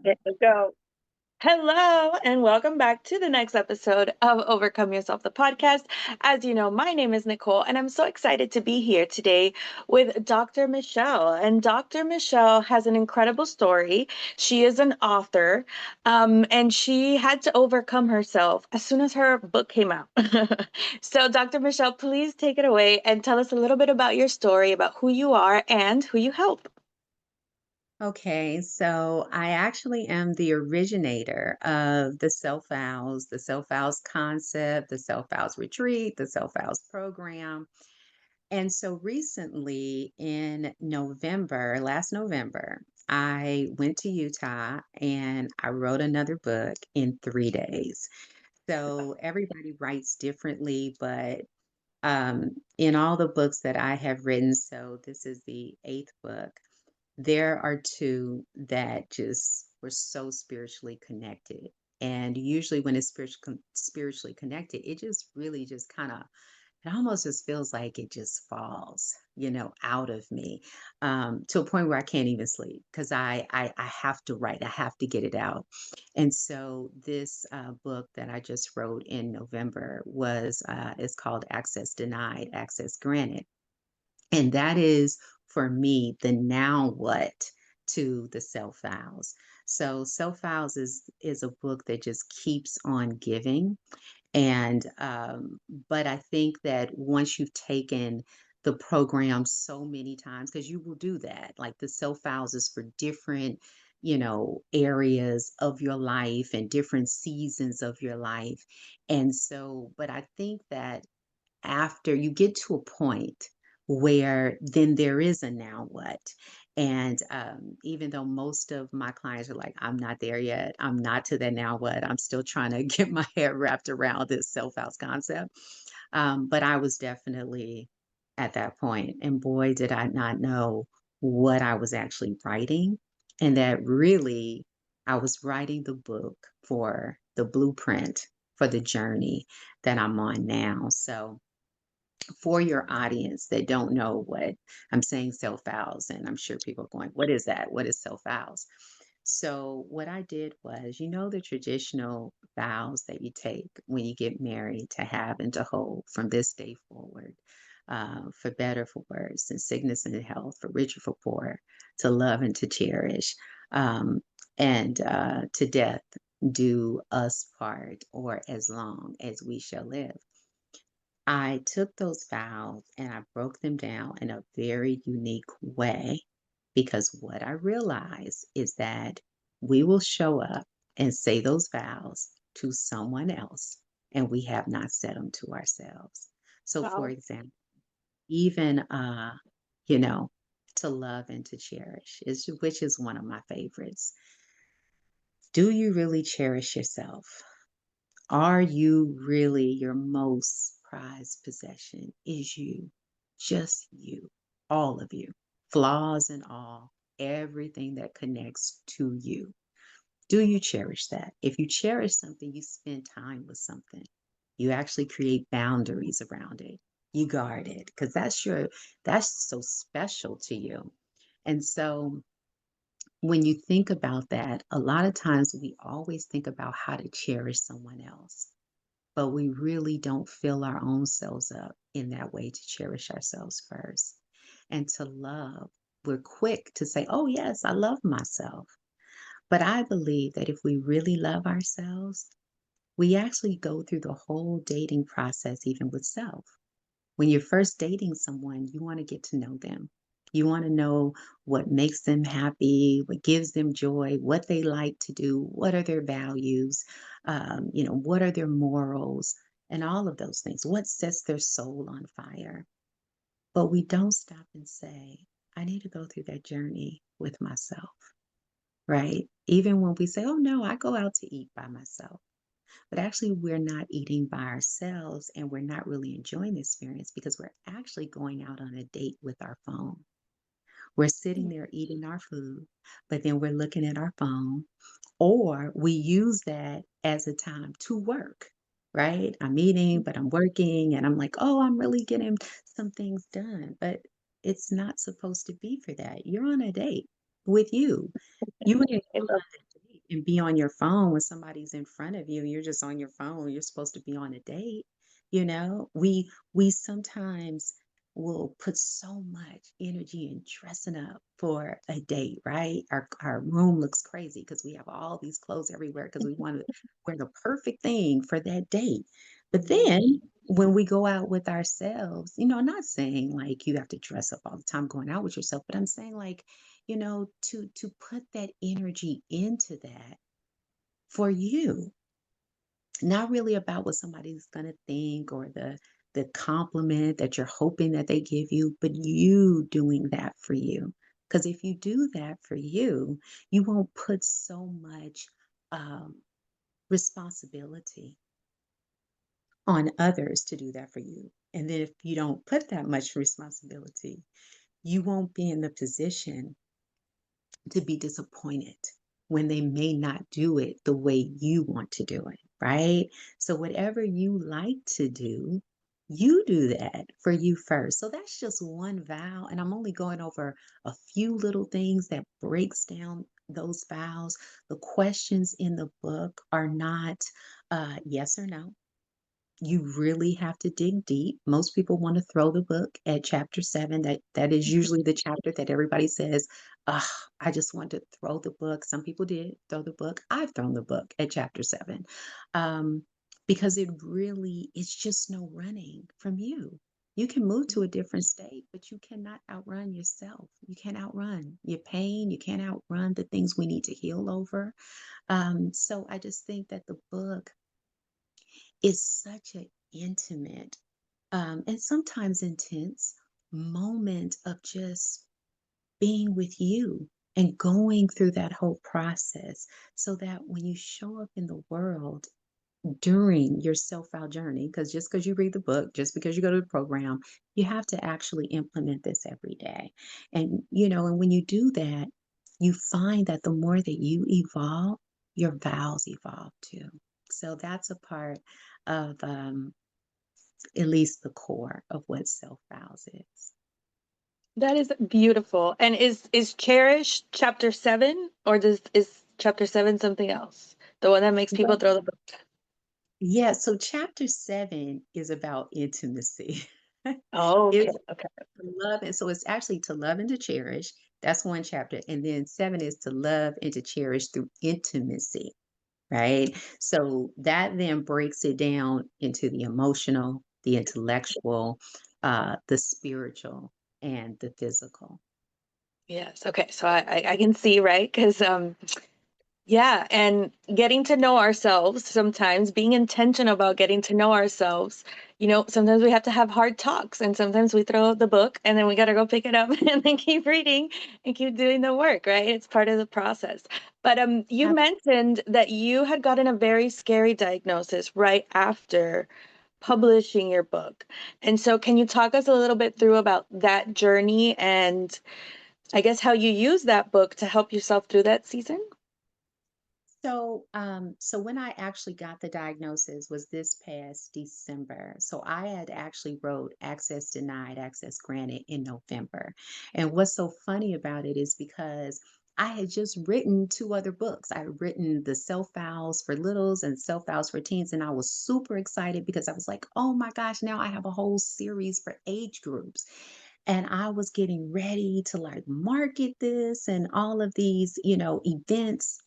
There we go. Hello, and welcome back to the next episode of Overcome Yourself, the podcast. As you know, my name is Nicole, and I'm so excited to be here today with Dr. Michelle. And Dr. Michelle has an incredible story. She is an author, and she had to overcome herself as soon as her book came out. So, Dr. Michelle, please take it away and tell us a little bit about your story, about who you are, and who you help. Okay, so I actually am the originator of the Self-Vows concept, the Self-Vows retreat, the Self-Vows program. And so recently in November, last November, I went to Utah and I wrote another book in 3 days. So everybody writes differently, but in all the books that I have written, so this is the eighth book. There are 2 that just were so spiritually connected, and usually when it's spiritually connected, it just really just kinda it almost just feels like it just falls, out of me, to a point where I can't even sleep 'cause I have to write, I have to get it out, and so this, book that I just wrote in November is called Access Denied, Access Granted. And that is for me the now what to the self vows. So self vows is a book that just keeps on giving. And but I think that once you've taken the program so many times, because you will do that, like the self vows is for different, areas of your life and different seasons of your life. And so, but I think that after you get to a point where then there is a now what. And even though most of my clients are like, I'm not there yet, I'm not to that now what, I'm still trying to get my head wrapped around this self house concept. But I was definitely at that point. And boy, did I not know what I was actually writing. And that really, I was writing the book for the blueprint for the journey that I'm on now. So, for your audience that don't know what I'm saying, self vows, and I'm sure people are going, what is that? What is self vows? So, what I did was, the traditional vows that you take when you get married to have and to hold from this day forward, for better, for worse, in sickness and in health, for richer, for poor, to love and to cherish, um, and to death do us part, or as long as we shall live. I took those vows and I broke them down in a very unique way because what I realized is that we will show up and say those vows to someone else, and we have not said them to ourselves. So, for Wow. example, even you know, to love and to cherish which is one of my favorites. Do you really cherish yourself? Are you really your most prized possession? Is you, just you, all of you, flaws and all, everything that connects to you. Do you cherish that? If you cherish something, you spend time with something. You actually create boundaries around it. You guard it because that's so special to you. And so when you think about that, a lot of times we always think about how to cherish someone else, but we really don't fill our own selves up in that way to cherish ourselves first. And to love, we're quick to say, oh, yes, I love myself. But I believe that if we really love ourselves, we actually go through the whole dating process, even with self. When you're first dating someone, you want to get to know them. You want to know what makes them happy, what gives them joy, what they like to do, what are their values, what are their morals, and all of those things. What sets their soul on fire? But we don't stop and say, I need to go through that journey with myself, right? Even when we say, oh, no, I go out to eat by myself. But actually, we're not eating by ourselves and we're not really enjoying the experience because we're actually going out on a date with our phone. We're sitting there eating our food, but then we're looking at our phone, or we use that as a time to work, right? I'm eating, but I'm working, and I'm like, oh, I'm really getting some things done. But it's not supposed to be for that. You're on a date with you. You ain't I going love on a date and be on your phone when somebody's in front of you, you're just on your phone, you're supposed to be on a date, you know? We sometimes will put so much energy in dressing up for a date, right? Our room looks crazy because we have all these clothes everywhere because we want to wear the perfect thing for that date. But Mhm. then when we go out with ourselves, I'm not saying like you have to dress up all the time going out with yourself, but I'm saying like, to put that energy into that for you, not really about what somebody's going to think or the compliment that you're hoping that they give you, but you doing that for you. Because if you do that for you, you won't put so much um, responsibility on others to do that for you. And then if you don't put that much responsibility, you won't be in the position to be disappointed when they may not do it the way you want to do it, right? So, whatever you like to do, you do that for you first. So, that's just one vow. And I'm only going over a few little things that breaks down those vows. The questions in the book are not yes or no. You really have to dig deep. Most people want to throw the book at chapter 7. That is usually the chapter that everybody says, "Ugh, I just want to throw the book." Some people did throw the book. I've thrown the book at chapter 7. Um, because it's just no running from you. You can move to a different state, but you cannot outrun yourself. You can't outrun your pain. You can't outrun the things we need to heal over. So I just think that the book is such an intimate and sometimes intense moment of just being with you and going through that whole process so that when you show up in the world during your self-out journey, because just because you read the book, just because you go to the program, you have to actually implement this every day. And when you do that, you find that the more that you evolve, your vows evolve too. So that's a part of at least the core of what self-vows is. That is beautiful. And is Cherish chapter 7, or is chapter 7 something else? The one that makes people Well, throw the book. yeah, so chapter 7 is about intimacy. Oh, okay, It's okay. to love, and so it's actually to love and to cherish. That's one chapter. And then 7 is to love and to cherish through intimacy, right? So that then breaks it down into the emotional, the intellectual, the spiritual, and the physical. Yes. Okay. So I can see, right? Because yeah, and getting to know ourselves sometimes, being intentional about getting to know ourselves. Sometimes we have to have hard talks, and sometimes we throw the book and then we got to go pick it up and then keep reading and keep doing the work, right? It's part of the process. But you mentioned that you had gotten a very scary diagnosis right after publishing your book. And so can you talk us a little bit through about that journey and I guess how you use that book to help yourself through that season? So when I actually got the diagnosis was this past December. So I had actually wrote access denied, access granted in November. And what's so funny about it is because I had just written two other books. I had written the Self-Vows for littles and Self-Vows for teens, and I was super excited because I was like, "Oh my gosh, now I have a whole series for age groups." And I was getting ready to like market this and all of these, events,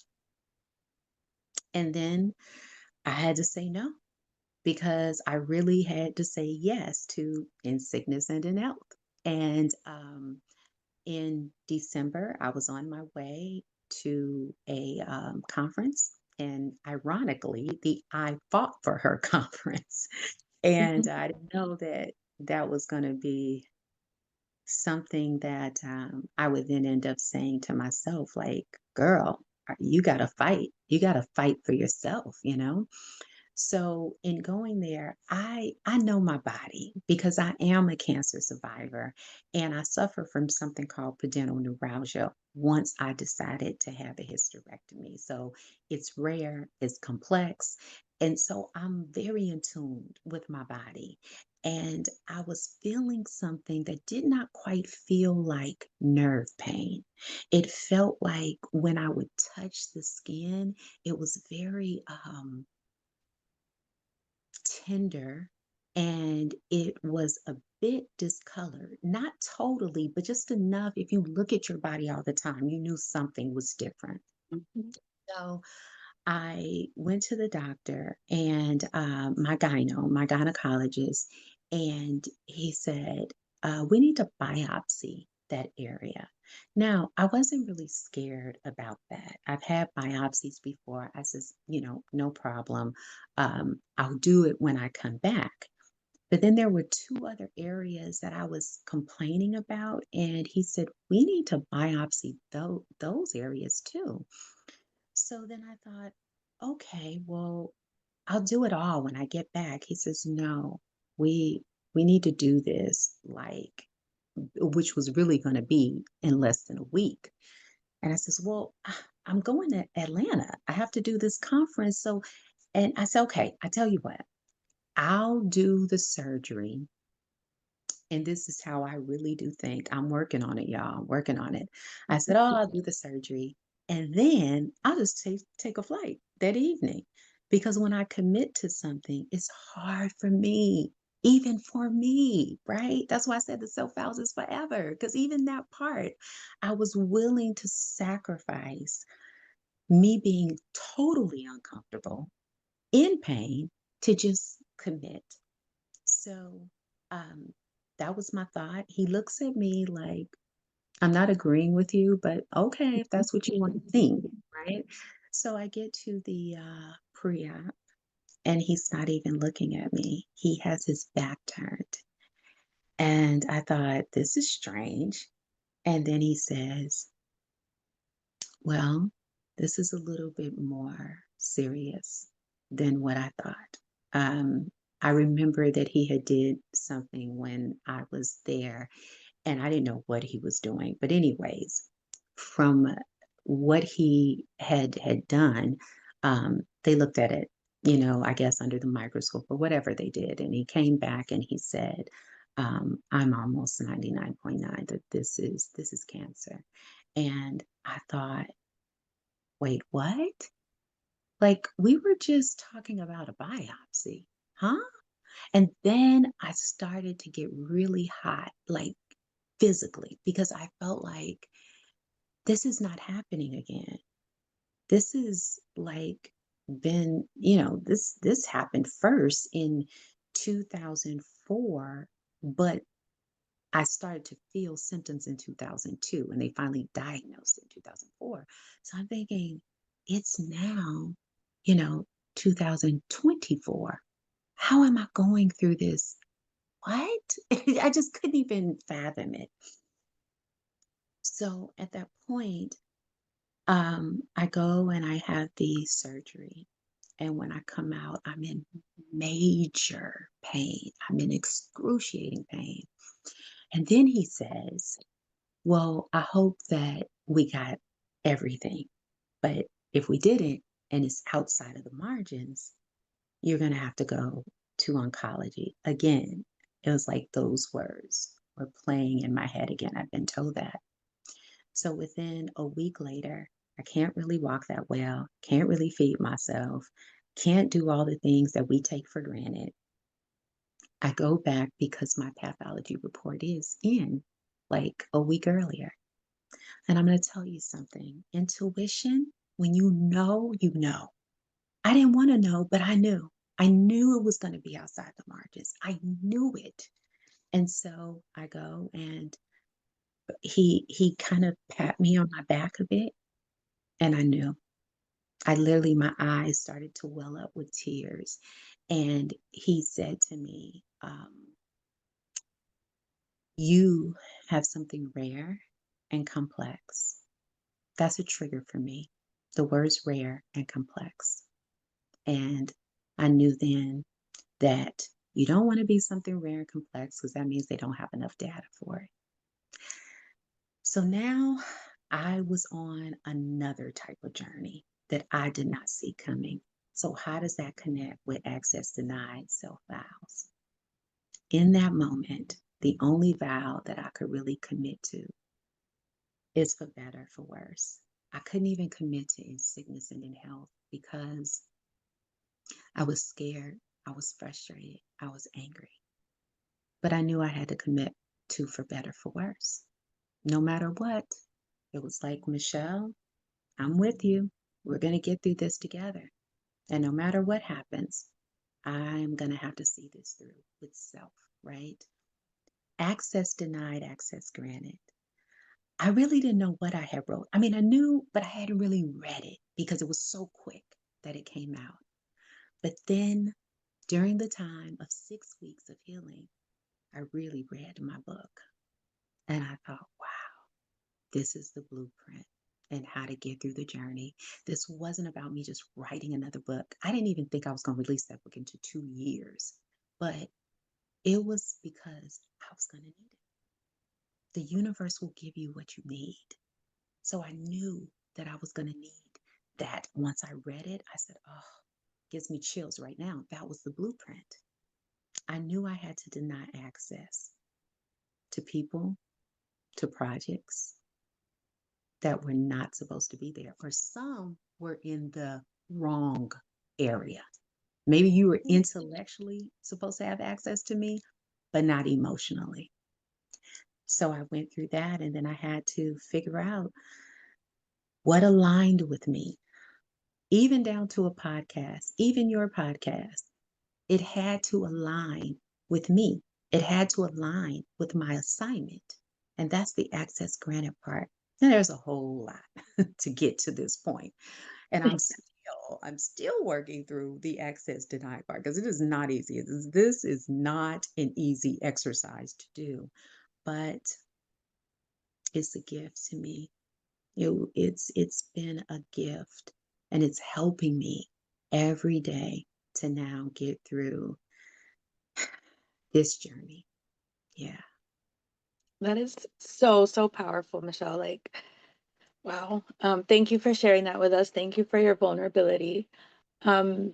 and then I had to say no because I really had to say yes to in sickness and in health. And in December, I was on my way to a conference. And ironically, the I Fought for Her conference. And I didn't know that that was going to be something that I would then end up saying to myself, like, girl, you got to fight. You got to fight for yourself. So in going there, I know my body because I am a cancer survivor and I suffer from something called pudendal neuralgia once I decided to have a hysterectomy. So it's rare, it's complex, and so I'm very in tune with my body. and I was feeling something that did not quite feel like nerve pain. It felt like when I would touch the skin, it was very tender, and it was a bit discolored. Not totally, but just enough. If you look at your body all the time, you knew something was different. Mhm. So I went to the doctor and my gynecologist, and he said, we need to biopsy that area. Now, I wasn't really scared about that. I've had biopsies before. I says, no problem. I'll do it when I come back. But then there were two other areas that I was complaining about, and he said, we need to biopsy those areas too. So then I thought, okay, well, I'll do it all when I get back. He says, no, we need to do this like which was really going to be in less than a week. And I says, well, I'm going to Atlanta. I have to do this conference. So, and I said, okay, I tell you what, I'll do the surgery, and this is how I really do think. I'm working on it, y'all. I'm working on it. I said, oh, I'll do the surgery. And then I'll just take a flight that evening. Because when I commit to something, it's hard for me, even for me, right? That's why I said the self-vows is forever. Because even that part, I was willing to sacrifice me being totally uncomfortable, in pain, to just commit. So um, that was my thought. He looks at me like, I'm not agreeing with you, but okay, if that's what you want to think, right? So I get to the pre-op, and he's not even looking at me. He has his back turned. And I thought, this is strange. And then he says, well, this is a little bit more serious than what I thought. Um, I remember that he had did something when I was there, and I didn't know what he was doing. But anyways, from what he had done, they looked at it, I guess under the microscope or whatever they did, and he came back and he said, "I'm almost 99.9 that this is cancer." And I thought, wait, what? Like, we were just talking about a biopsy, huh? And then I started to get really hot, like physically, because I felt like this is not happening again. This is like this happened first in 2004, but I started to feel symptoms in 2002, and they finally diagnosed in 2004. So I'm thinking, it's now, you know, 2024. How am I going through this? What? I just couldn't even fathom it. So at that point, I go and I have the surgery. And when I come out, I'm in major pain. I'm in excruciating pain. And then he says, well, I hope that we got everything. But if we didn't, and it's outside of the margins, you're going to have to go to oncology. Again, it was like those words were playing in my head again. I've been told that. So within a week later, I can't really walk that well, can't really feed myself, can't do all the things that we take for granted. I go back because my pathology report is in like a week earlier. And I'm going to tell you something. Intuition, when you know, you know. I didn't want to know, but I knew. I knew it was going to be outside the margins. I knew it. And so I go, and he kind of pat me on my back a bit, and I knew. I literally, my eyes started to well up with tears. And he said to me, you have something rare and complex. That's a trigger for me. The words rare and complex. And I knew then that you don't want to be something rare and complex, because that means they don't have enough data for it. So now I was on another type of journey that I did not see coming. So, how does that connect with access denied self vows? In that moment, the only vow that I could really commit to is for better, for worse. I couldn't even commit to in sickness and in health because I was scared, I was frustrated, I was angry. But I knew I had to commit to for better, for worse. No matter what, it was like, Michelle, I'm with you. We're going to get through this together. And no matter what happens, I'm going to have to see this through with self, right? Access denied, access granted. I really didn't know what I had wrote. I mean, I knew, but I hadn't really read it because it was so quick that it came out. But then during the time of 6 weeks of healing, I really read my book and I thought, wow, this is the blueprint and how to get through the journey. This wasn't about me just writing another book. I didn't even think I was going to release that book into 2 years, but it was because I was going to need it. The universe will give you what you need. So I knew that I was going to need that. Once I read it, I said, oh, gives me chills right now. That was the blueprint. I knew I had to deny access to people, to projects that were not supposed to be there, or some were in the wrong area. Maybe you were intellectually supposed to have access to me, but not emotionally. So I went through that and then I had to figure out what aligned with me, even down to a podcast, even your podcast. It had to align with me. It had to align with my assignment. And that's the access granted part. And there's a whole lot to get to this point. And I'm still working through the access denied part because it is not easy. This is not an easy exercise to do, but it's a gift to me. It's been a gift and it's helping me every day to now get through this journey. Yeah. That is so, so powerful, Michelle. Like, wow. Thank you for sharing that with us. Thank you for your vulnerability. Um,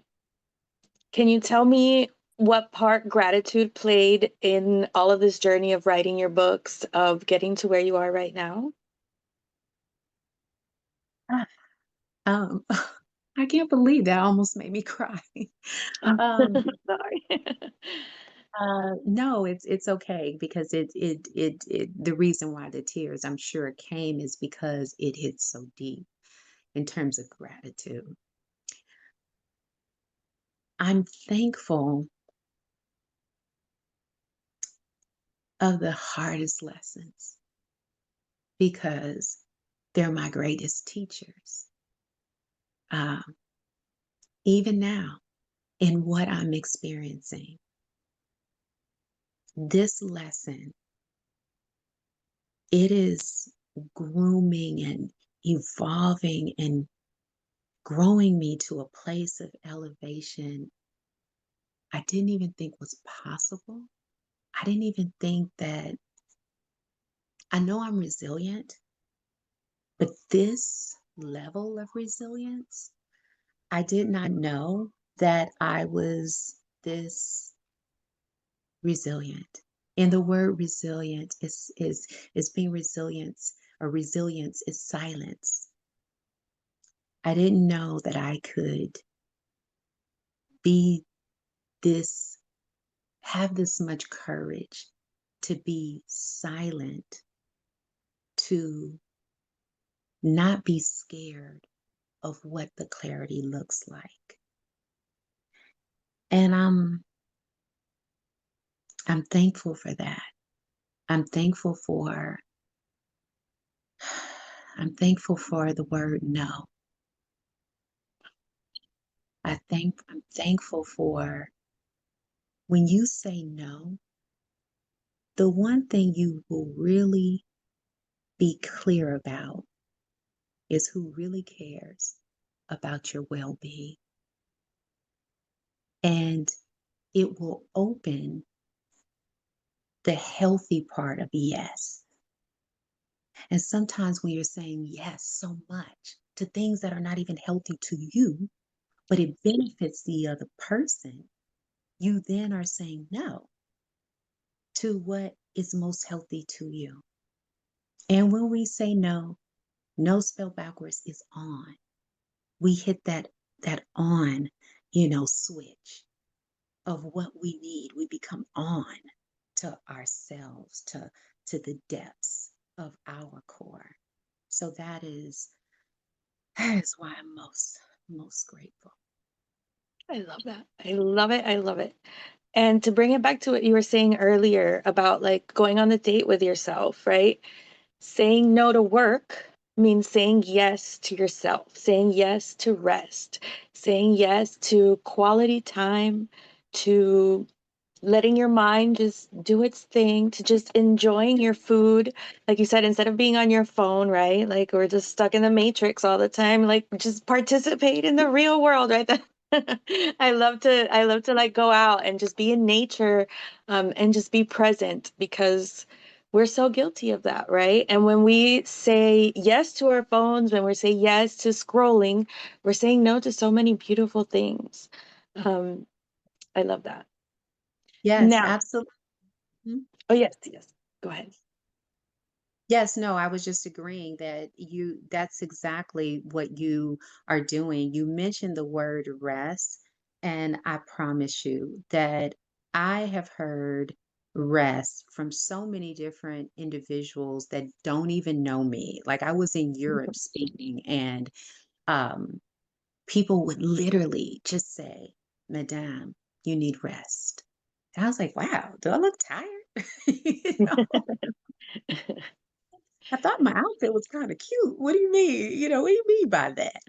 can you tell me what part gratitude played in all of this journey of writing your books, of getting to where you are right now? Ah, Um, I can't believe that almost made me cry. Um, Sorry. no, it's okay because the reason why the tears I'm sure came is because it hit so deep in terms of gratitude. I'm thankful of the hardest lessons because they're my greatest teachers. Uh, even now, in what I'm experiencing, this lesson, it is grooming and evolving and growing me to a place of elevation I didn't even think was possible. I didn't even think that I know I'm resilient, but this level of resilience, I did not know that I was this resilient. And the word resilient is being resilience or resilience is silence. I didn't know that I could be this, have this much courage to be silent, to not be scared of what the clarity looks like. And I'm thankful for that. I'm thankful for I'm thankful for the word no. I'm thankful for when you say no, the one thing you will really be clear about is who really cares about your well-being. And it will open the healthy part of yes. And sometimes when you're saying yes so much to things that are not even healthy to you, but it benefits the other person, you then are saying no. to what is most healthy to you. And when we say no, no spelled backwards is on. We hit that on, switch of what we need. We become on to ourselves, to the depths of our core. So that is why I'm most grateful. I love that. I love it. I love it. And to bring it back to what you were saying earlier about like going on the date with yourself, right? Saying no to work means saying yes to yourself, saying yes to rest, saying yes to quality time, to letting your mind just do its thing, to just enjoying your food. Like you said, instead of being on your phone, right? Like we're just stuck in the matrix all the time. Like just participate in the real world, right? I love to like go out and just be in nature, and just be present because we're so guilty of that, right? And when we say yes to our phones, when we say yes to scrolling, we're saying no to so many beautiful things. Um, I love that. Yes, Now, absolutely. oh, yes, yes. Go ahead. Yes, no, I was just agreeing that that's exactly what you are doing. You mentioned the word rest, and I promise you that I have heard rest from so many different individuals that don't even know me. Like I was in Europe speaking, and um, people would literally just say, Madame, you need rest. And I was like, wow, do I look tired? You know? I thought my outfit was kind of cute. What do you mean? What do you mean by that?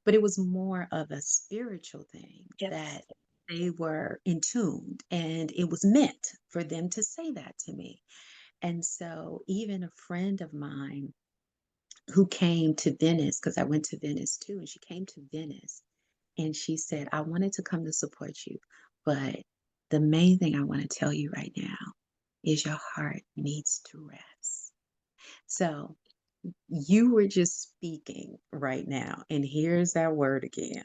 But it was more of a spiritual thing Yes. that they were in tuned, and it was meant for them to say that to me. And so, even a friend of mine who came to Venice, because I went to Venice too, and she came to Venice and she said, I wanted to come to support you, but the main thing I want to tell you right now is your heart needs to rest. So, you were just speaking right now, and here's that word again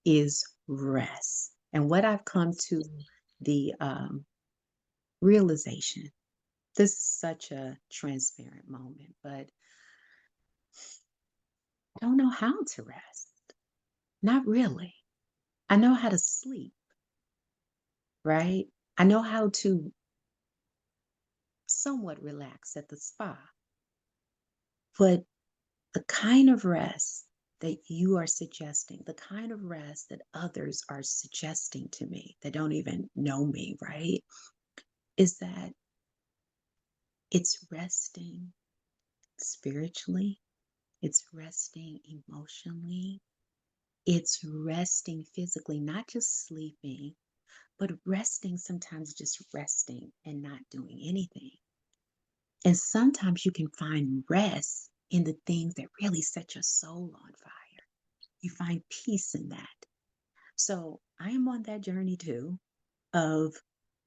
is rest. And what I've come to the realization, this is such a transparent moment, but I don't know how to rest. Not really. I know how to sleep, right? I know how to somewhat relax at the spa, but the kind of rest that you are suggesting, the kind of rest that others are suggesting to me that don't even know me, right? Is that it's resting spiritually, it's resting emotionally, it's resting physically, not just sleeping, but resting sometimes just resting and not doing anything. And sometimes you can find rest in the things that really set your soul on fire. You find peace in that. So I am on that journey too of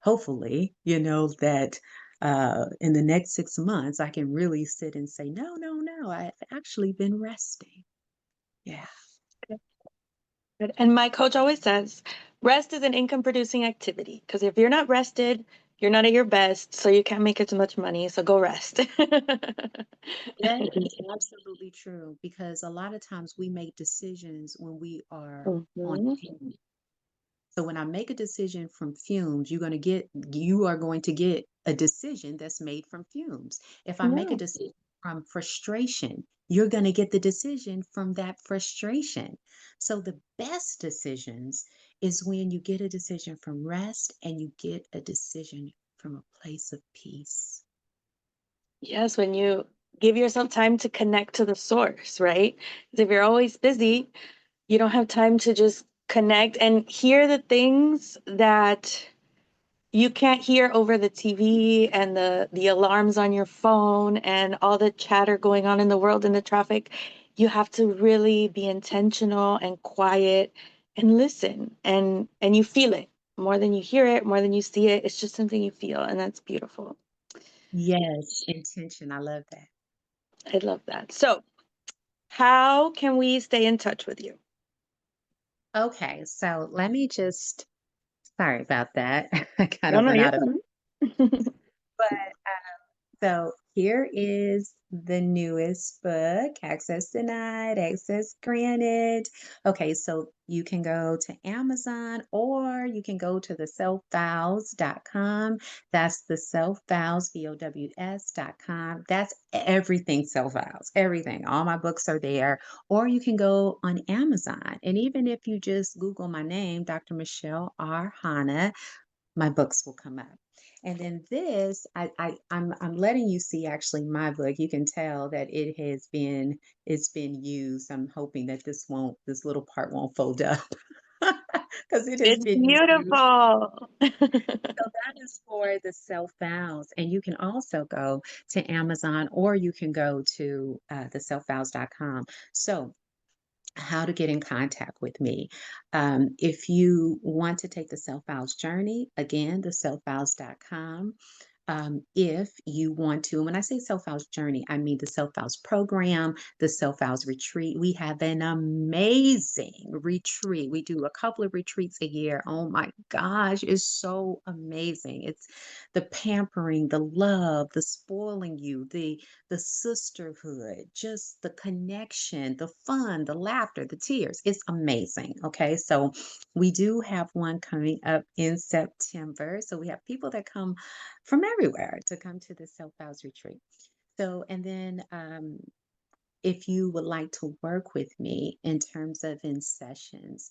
hopefully, that in the next 6 months, I can really sit and say, no, no, no, I've actually been resting. Yeah. Good. And my coach always says, rest is an income producing activity because if you're not rested, you're not at your best, so you can't make as much money. So go rest. That is absolutely true because a lot of times we make decisions when we are on Mhm. fumes. So when I make a decision from fumes, you are going to get a decision that's made from fumes. If I make a Yeah. decision from frustration, you're going to get the decision from that frustration. So the best decisions is when you get a decision from rest and you get a decision from a place of peace. Yes, when you give yourself time to connect to the source, right? Because if you're always busy, you don't have time to just connect and hear the things that you can't hear over the TV and the alarms on your phone and all the chatter going on in the world and the traffic. You have to really be intentional and quiet and listen and you feel it more than you hear it, more than you see it. It's just something you feel and that's beautiful. Yes, intention. I love that. I love that. So, how can we stay in touch with you? Okay, so let me just, sorry about that. I kind No, of no, went you're out of, fine. So here is the newest book, Access Denied, Access Granted. Okay, so you can go to Amazon or you can go to the selfvows.com. That's the selfvows, VOWS.com. That's everything self vows, everything. All my books are there. Or you can go on Amazon. And even if you just Google my name, Dr. Michelle R. Hanna, my books will come up. And then this, I'm letting you see actually my book. You can tell that it's been used. I'm hoping that this little part won't fold up because it has It's been used. beautiful. So that is for the self vows. And you can also go to Amazon or you can go to the selfvows.com. So how to get in contact with me. If you want to take the Self Vows journey, again, the selfvows.com. If you want to, and when I say Self Vows journey, I mean the Self Vows program, the Self Vows retreat. We have an amazing retreat. We do a couple of retreats a year. Oh my gosh, it's so amazing. It's the pampering, the love, the spoiling you, the sisterhood, just the connection, the fun, the laughter, the tears. It's amazing. Okay. So we do have one coming up in September. So we have people that come from everywhere to come to the Self Vows retreat. So, and then if you would like to work with me in terms of in sessions,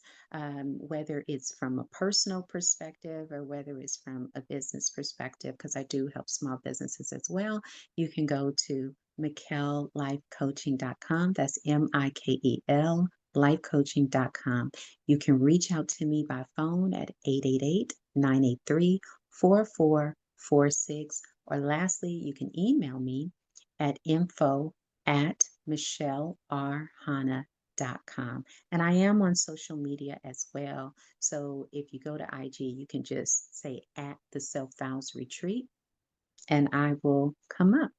whether it's from a personal perspective or whether it's from a business perspective, because I do help small businesses as well, you can go to MikelLifeCoaching.com. That's Mikel lifecoaching.com. You can reach out to me by phone at 888-983-4446. Or lastly, you can email me at info@ michellerhanna.com. And I am on social media as well. So if you go to IG, you can just say at the Self Vows Retreat and I will come up.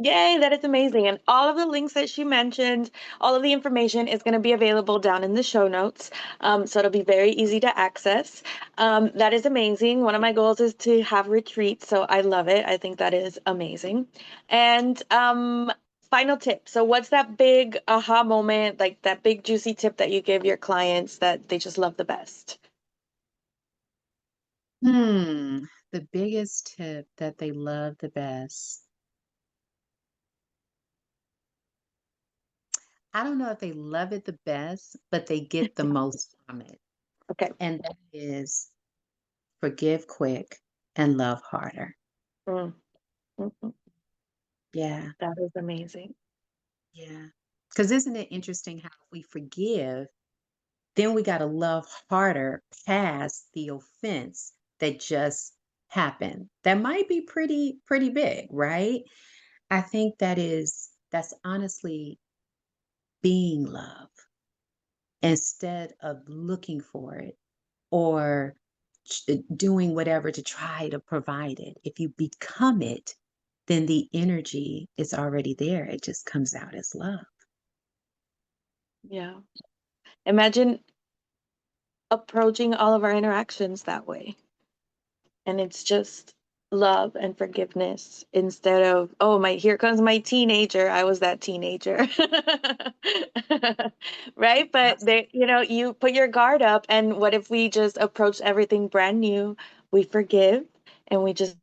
Yay, that is amazing. And all of the links that she mentioned, all of the information is going to be available down in the show notes. So it'll be very easy to access. That is amazing. One of my goals is to have retreats. So I love it. I think that is amazing. And final tip. So, what's that big aha moment, like that big juicy tip that you give your clients that they just love the best? Hmm, the biggest tip that they love the best. I don't know if they love it the best, but they get the most from it. Okay. And that is forgive quick and love harder. Mm, mhm. Yeah, That is amazing. yeah. Because isn't it interesting how if we forgive, then we got to love harder past the offense that just happened. That might be pretty big, right? I think that's honestly being love instead of looking for it or doing whatever to try to provide it. If you become it, then the energy is already there. It just comes out as love. Yeah. Imagine approaching all of our interactions that way. And it's just love and forgiveness instead of, oh, my, here comes my teenager. I was that teenager. Right? But they, you put your guard up. And what if we just approach everything brand new? We forgive and we just,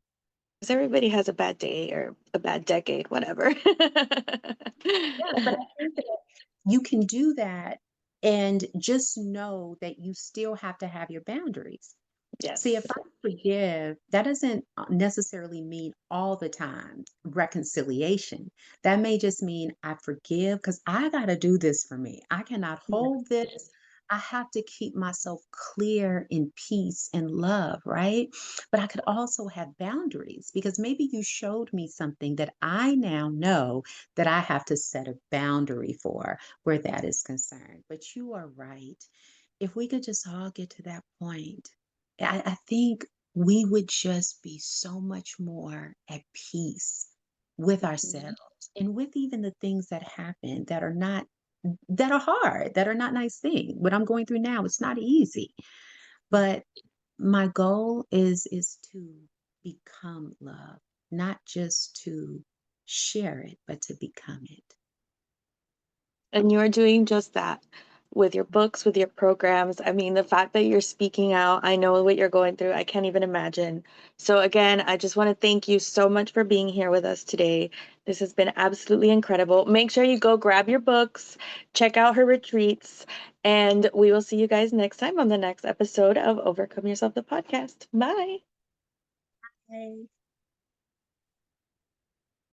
'cause everybody has a bad day or a bad decade, whatever. Yeah, but I think that you can do that and just know that you still have to have your boundaries. See, if Yes. I forgive, that doesn't necessarily mean all the time reconciliation. That may just mean I forgive because I got to do this for me. I cannot Yeah. hold this. I have to keep myself clear in peace and love, right? But I could also have boundaries because maybe you showed me something that I now know that I have to set a boundary for where that is concerned. But you are right. If we could just all get to that point, I think we would just be so much more at peace with Mhm. ourselves and with even the things that happen that are hard, that are not nice things. What I'm going through now, it's not easy. But my goal is to become love, not just to share it, but to become it. And you're doing just that with your books, with your programs. I mean, the fact that you're speaking out, I know what you're going through. I can't even imagine. So, again, I just want to thank you so much for being here with us today. This has been absolutely incredible. Make sure you go grab your books, check out her retreats, and we will see you guys next time on the next episode of Overcome Yourself, the podcast. Bye. Yay.